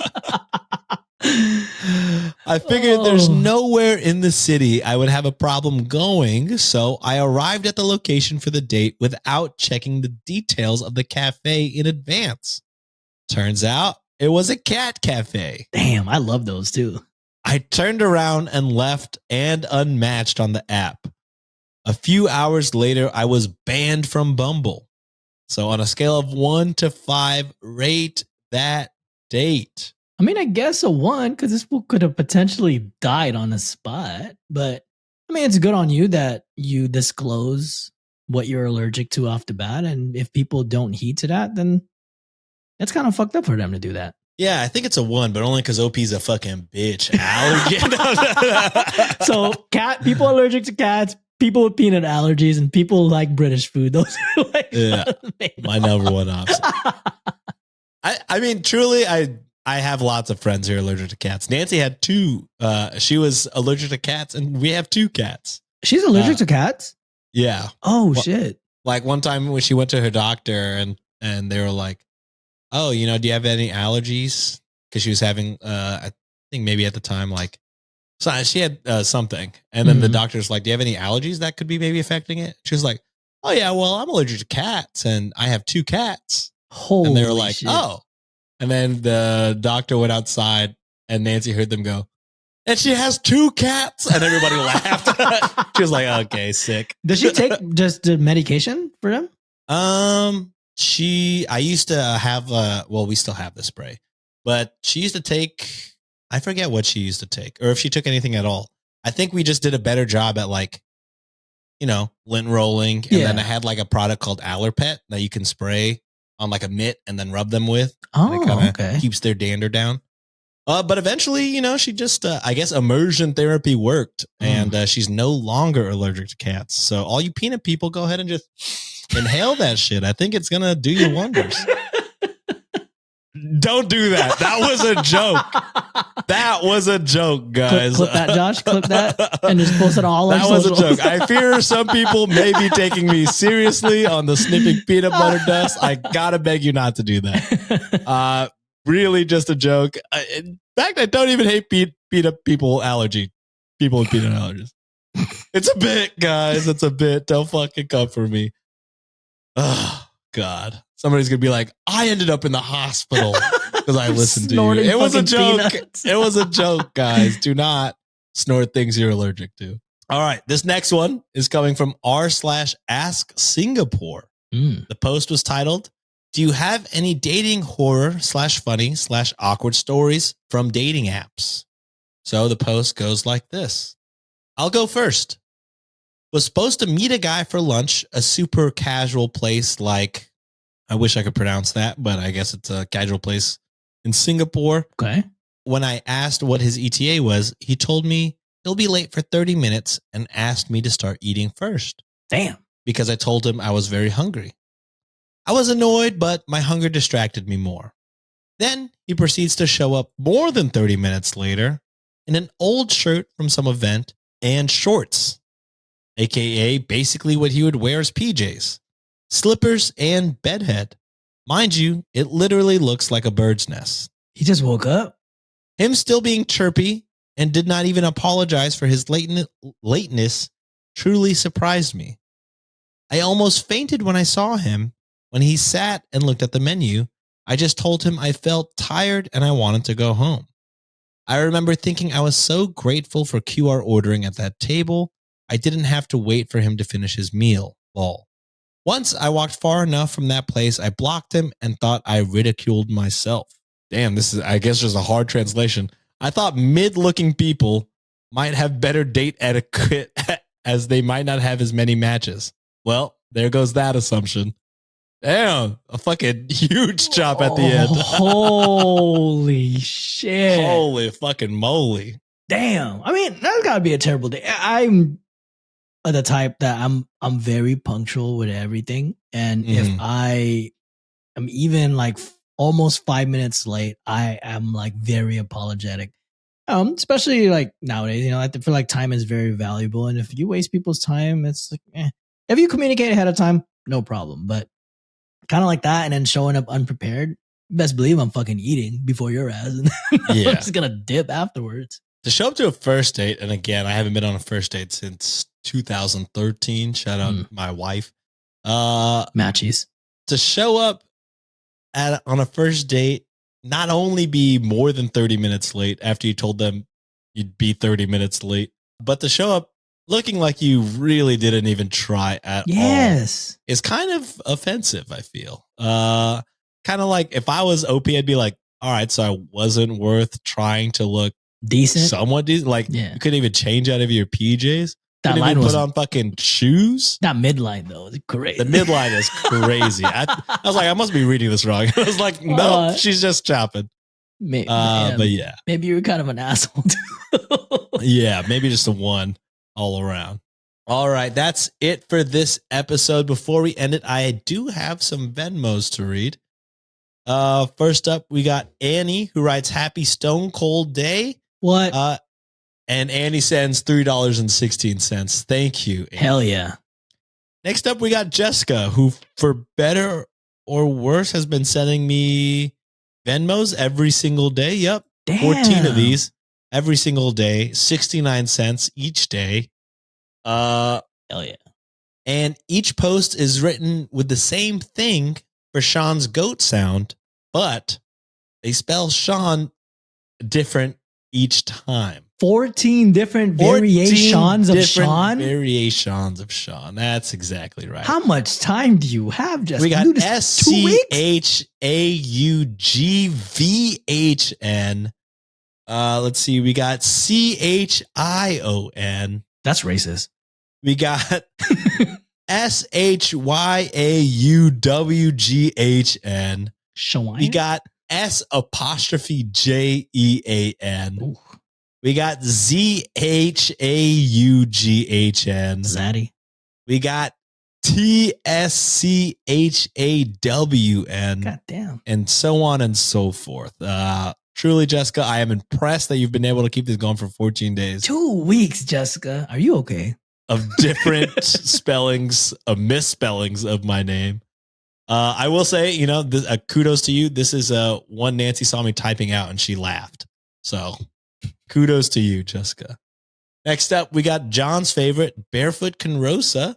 I figured there's nowhere in the city I would have a problem going, so I arrived at the location for the date without checking the details of the cafe in advance. Turns out it was a cat cafe. Damn, I love those too. I turned around and left and unmatched on the app. A few hours later, I was banned from Bumble. So on a scale of 1 to 5, rate that date. I mean, I guess a 1, because this fool could have potentially died on the spot. But I mean, it's good on you that you disclose what you're allergic to off the bat. And if people don't heed to that, then it's kind of fucked up for them to do that. Yeah, I think it's a 1, but only because OP's a fucking bitch. Allergy. So people allergic to cats, people with peanut allergies, and people like British food. Those are like my number one option. I mean, truly, I have lots of friends who are allergic to cats. Nancy had 2. She was allergic to cats, and we have 2 cats. She's allergic to cats? Yeah. Oh, shit. Like one time when she went to her doctor and they were like, oh, do you have any allergies? Because she was having, I think maybe at the time, like, so she had something. And then the doctor's like, do you have any allergies that could be maybe affecting it? She was like, oh, yeah, well, I'm allergic to cats and I have 2 cats. And they were like, shit. oh. And then the doctor went outside and Nancy heard them go, and she has 2 cats. And everybody laughed. She was like, okay, sick. Does she take just the medication for them? I used to have, well, we still have the spray, but she used to take, I forget what she used to take or if she took anything at all. I think we just did a better job at like, lint rolling. And then I had like a product called Allerpet that you can spray on like a mitt and then rub them with. And it kind of keeps their dander down. But eventually, she just, I guess immersion therapy worked and she's no longer allergic to cats. So all you peanut people, go ahead and just inhale that shit. I think it's going to do you wonders. Don't do that. That was a joke. That was a joke, guys. Clip that, Josh. Clip that and just post it all. That was a joke. I fear some people may be taking me seriously on the sniffing peanut butter dust. I gotta beg you not to do that. Really, just a joke. In fact, I don't even hate peanut people with peanut allergies. It's a bit, guys. It's a bit. Don't fucking come for me. Oh God. Somebody's going to be like, I ended up in the hospital because I listened to you. It was a joke. Peanuts. It was a joke, guys. Do not snort things you're allergic to. All right. This next one is coming from r/Ask Singapore. The post was titled, do you have any dating horror /funny/awkward stories from dating apps? So the post goes like this. I'll go first. Was supposed to meet a guy for lunch, a super casual place like, I wish I could pronounce that, but I guess it's a casual place in Singapore. Okay. When I asked what his ETA was, he told me he'll be late for 30 minutes and asked me to start eating first. Damn. Because I told him I was very hungry. I was annoyed, but my hunger distracted me more. Then he proceeds to show up more than 30 minutes later in an old shirt from some event and shorts, aka basically what he would wear as PJs. Slippers and bedhead. Mind you, it literally looks like a bird's nest. He just woke up. Him still being chirpy and did not even apologize for his lateness truly surprised me. I almost fainted when I saw him. When he sat and looked at the menu, I just told him I felt tired and I wanted to go home. I remember thinking I was so grateful for QR ordering at that table. I didn't have to wait for him to finish his meal. Lol. Once I walked far enough from that place, I blocked him and thought I ridiculed myself. Damn, this is, I guess, just a hard translation. I thought mid-looking people might have better date etiquette as they might not have as many matches. Well, there goes that assumption. Damn, a fucking huge chop at the end. Holy shit. Holy fucking moly. Damn. I mean, that's gotta be a terrible day. I'm the type that I'm very punctual with everything. And if I am even like almost 5 minutes late, I am like very apologetic. Especially like nowadays, I feel like time is very valuable. And if you waste people's time, it's like, if you communicate ahead of time, no problem. But kind of like that, and then showing up unprepared, best believe I'm fucking eating before your ass. And I'm just going to dip afterwards. To show up to a first date, and again, I haven't been on a first date since 2013. Shout out my wife. Matchies. To show up on a first date, not only be more than 30 minutes late after you told them you'd be 30 minutes late, but to show up looking like you really didn't even try at all is kind of offensive, I feel. Kind of like if I was OP, I'd be like, all right, so I wasn't worth trying to look decent, somewhat decent. Like you couldn't even change out of your PJs. That couldn't line even was put on fucking shoes. That midline though is crazy. The midline is crazy. I was like, I must be reading this wrong. I was like, no, she's just chopping. But yeah, maybe you're kind of an asshole too. Yeah, maybe just a one all around. All right, that's it for this episode. Before we end it, I do have some Venmos to read. First up, we got Annie, who writes Happy Stone Cold Day. What? And Annie sends $3.16. Thank you, Annie. Hell yeah. Next up, we got Jessica, who, for better or worse, has been sending me Venmos every single day. Yep. Damn. 14 of these every single day, 69 cents each day. Hell yeah. And each post is written with the same thing for Sean's goat sound, but they spell Sean different each time. 14 different variations of Sean? Variations of Sean. That's exactly right. How much time do you have, Justin? We got SCHAUGVHN Let's see. We got CHION. That's racist. We got SHYAUWGHN. Shawine? We got S''JEAN. Ooh, We got ZHAUGHN. Zaddy. We got TSCHAWN. God damn. And so on and so forth. Truly, Jessica, I am impressed that you've been able to keep this going for 14 days 2 weeks, Jessica. Are you okay? of different spellings, of misspellings of my name. I will say, kudos to you. This is one Nancy saw me typing out and she laughed. So kudos to you, Jessica. Next up, we got John's favorite, Barefoot Conrosa,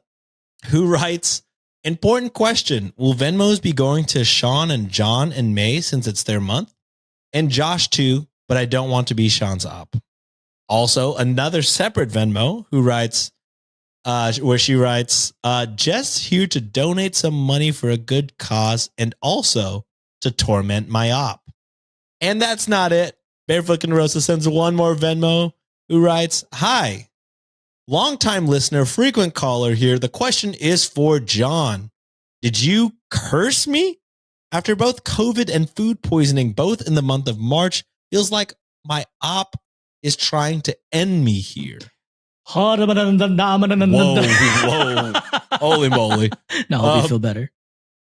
who writes, important question. Will Venmos be going to Sean and John in May since it's their month? And Josh too, but I don't want to be Sean's op. Also, another separate Venmo who writes, where she writes, just here to donate some money for a good cause and also to torment my op. And that's not it. Barefoot and Rosa sends one more Venmo who writes, hi, longtime listener, frequent caller here. The question is for John. Did you curse me? After both COVID and food poisoning, both in the month of March, feels like my op is trying to end me here. Whoa. Holy moly. No, I hope you feel better.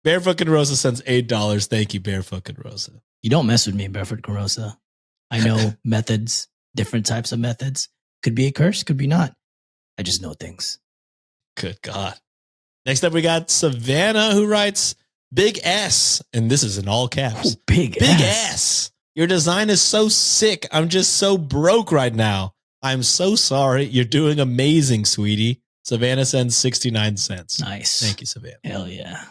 Barefoot and Rosa sends $8. Thank you, Barefoot and Rosa. You don't mess with me, Barefoot and Rosa. I know methods, different types of methods. Could be a curse, could be not. I just know things. Good God. Next up, we got Savannah who writes, Big S, and this is in all caps. Ooh, Big S. Your design is so sick. I'm just so broke right now. I'm so sorry. You're doing amazing, sweetie. Savannah sends 69 cents. Nice. Thank you, Savannah. Hell yeah.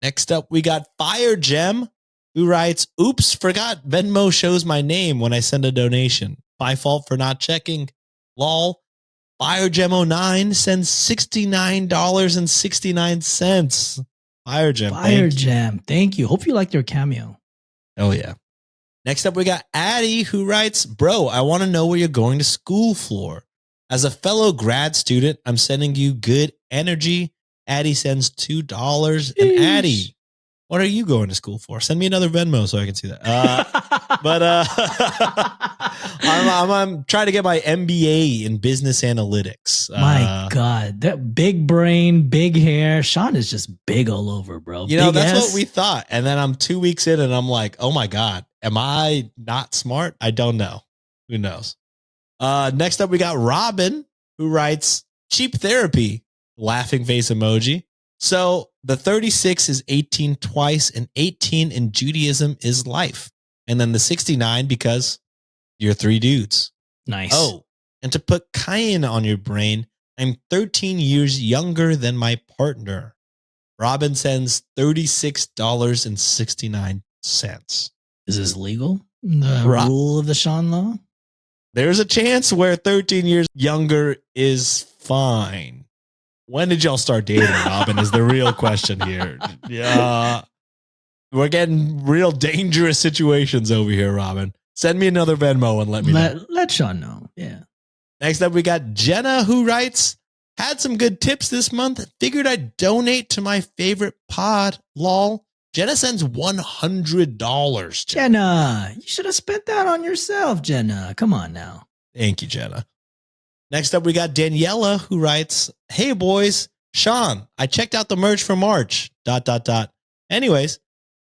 Next up, we got Fire Gem, who writes, oops, forgot Venmo shows my name when I send a donation. My fault for not checking. Lol. Fire Gem 09 sends $69.69. Fire Gem. Thank you. Hope you liked your cameo. Oh, yeah. Next up, we got Addie who writes, bro, I want to know where you're going to school for. As a fellow grad student, I'm sending you good energy. Addie sends $2. And Addie, what are you going to school for? Send me another Venmo so I can see that. I'm trying to get my MBA in business analytics. My God, that big brain, big hair. Sean is just big all over, bro. That's what we thought. And then I'm 2 weeks in and I'm like, oh my God, am I not smart? I don't know. Who knows? Next up, we got Robin who writes cheap therapy, laughing face emoji. So the 36 is 18 twice and 18 in Judaism is life. And then the 69 because you're 3 dudes. Nice. Oh, and to put cayenne on your brain, I'm 13 years younger than my partner. Robin sends $36.69. Is this legal? The rule of the Sean law? There's a chance where 13 years younger is fine. When did y'all start dating, Robin, is the real question here. Yeah. We're getting real dangerous situations over here, Robin. Send me another Venmo and let me know. Let Sean know. Yeah. Next up, we got Jenna who writes, had some good tips this month. Figured I'd donate to my favorite pod. Lol. Jenna sends $100. Jenna, you should have spent that on yourself, Jenna. Come on now. Thank you, Jenna. Next up, we got Daniela who writes, hey, boys. Sean, I checked out the merch for March. ... Anyways,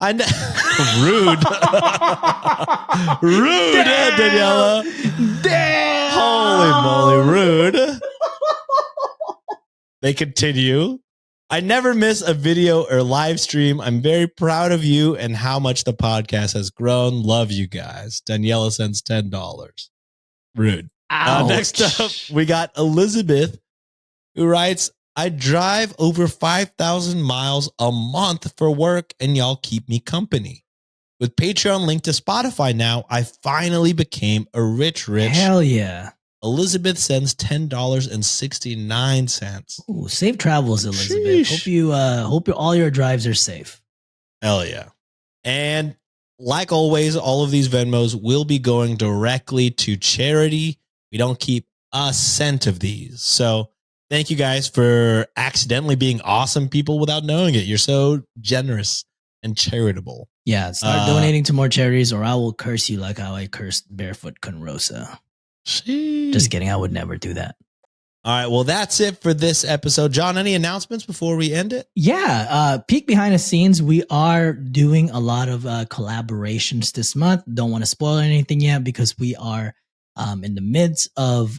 rude. Rude, Daniela. Damn. Holy moly, rude. They continue. I never miss a video or live stream. I'm very proud of you and how much the podcast has grown. Love you guys. Daniela sends $10. Rude. Next up, we got Elizabeth who writes, I drive over 5,000 miles a month for work and y'all keep me company. With Patreon linked to Spotify now, I finally became a rich. Hell yeah. Elizabeth sends $10.69. Ooh, safe travels, Elizabeth. Sheesh. Hope all your drives are safe. Hell yeah. And like always, all of these Venmos will be going directly to charity. We don't keep a cent of these. So thank you guys for accidentally being awesome people without knowing it. You're so generous and charitable. Yeah, start donating to more charities or I will curse you like how I cursed Barefoot Conrosa. Just kidding. I would never do that. All right. Well, that's it for this episode. John, any announcements before we end it? Yeah. Peek behind the scenes. We are doing a lot of collaborations this month. Don't want to spoil anything yet because we are in the midst of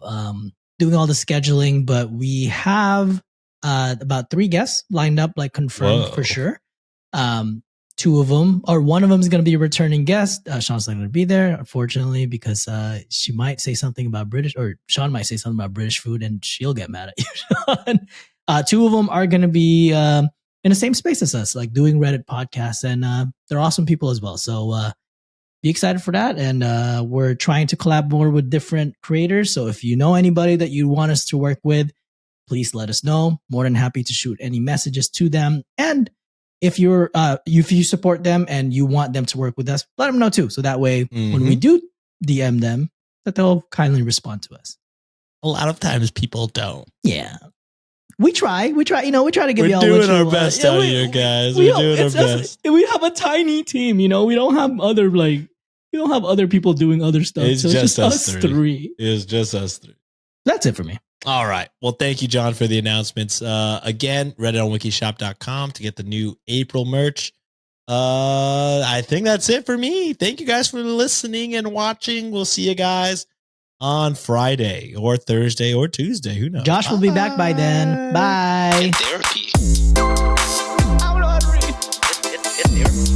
doing all the scheduling, but we have about 3 guests lined up, like confirmed for sure. 2 of them, or one of them is going to be a returning guest. Sean's not going to be there, unfortunately, because she might say something about British, or Sean might say something about British food, and she'll get mad at you, Sean. 2 of them are going to be in the same space as us, like doing Reddit podcasts, and they're awesome people as well. So be excited for that. And we're trying to collab more with different creators. So if you know anybody that you want us to work with, please let us know. More than happy to shoot any messages to them. And if you support them and you want them to work with us, let them know too. So that way, when we do DM them, that they'll kindly respond to us. A lot of times people don't. Yeah. We try, we try to give y'all. We're doing our best out here, guys. We're doing our best. We have a tiny team, we don't have other people doing other stuff. It's so just us 3. It's just us 3. That's it for me. All right. Well, thank you, John, for the announcements. Again, redditonwikishop.com to get the new April merch. I think that's it for me. Thank you guys for listening and watching. We'll see you guys on Friday or Thursday or Tuesday. Who knows? Josh will be back by then. Bye. Therapy. I'm hungry. It's therapy.